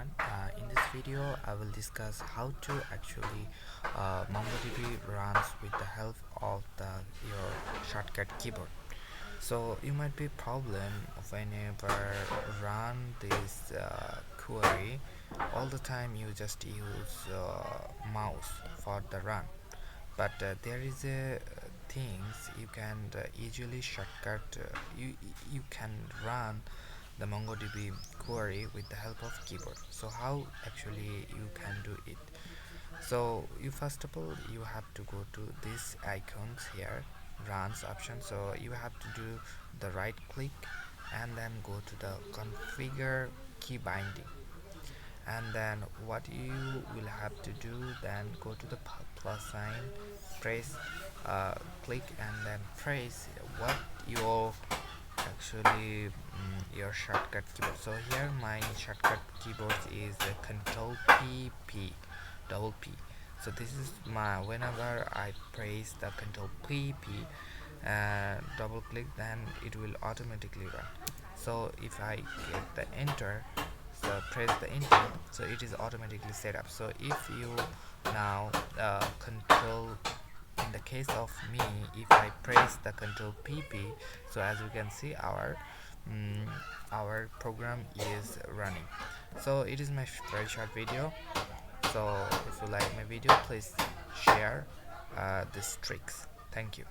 everyone. In this video I will discuss how to actually MongoDB runs with the help of your shortcut keyboard. So you might be problem whenever run this query. All the time you just use mouse for the run, but there is a things you can easily shortcut. You can run the MongoDB query with the help of keyboard. So how actually you can do it? So you first of all you have to go to these icons here, runs option. So you have to do the right click and then go to the configure key binding, and then what you will have to do, then go to the plus sign, press click and then press what your actually your shortcut keyboard. So here my shortcut keyboard is control P double P. So this is my, whenever I press the control P double click, then it will automatically run. So if I get the enter, so press the enter, so it is automatically set up. So if you now control, in the case of me, if I press the control PP, so as you can see our program is running. So it is my very short video. So if you like my video, please share these tricks. Thank you.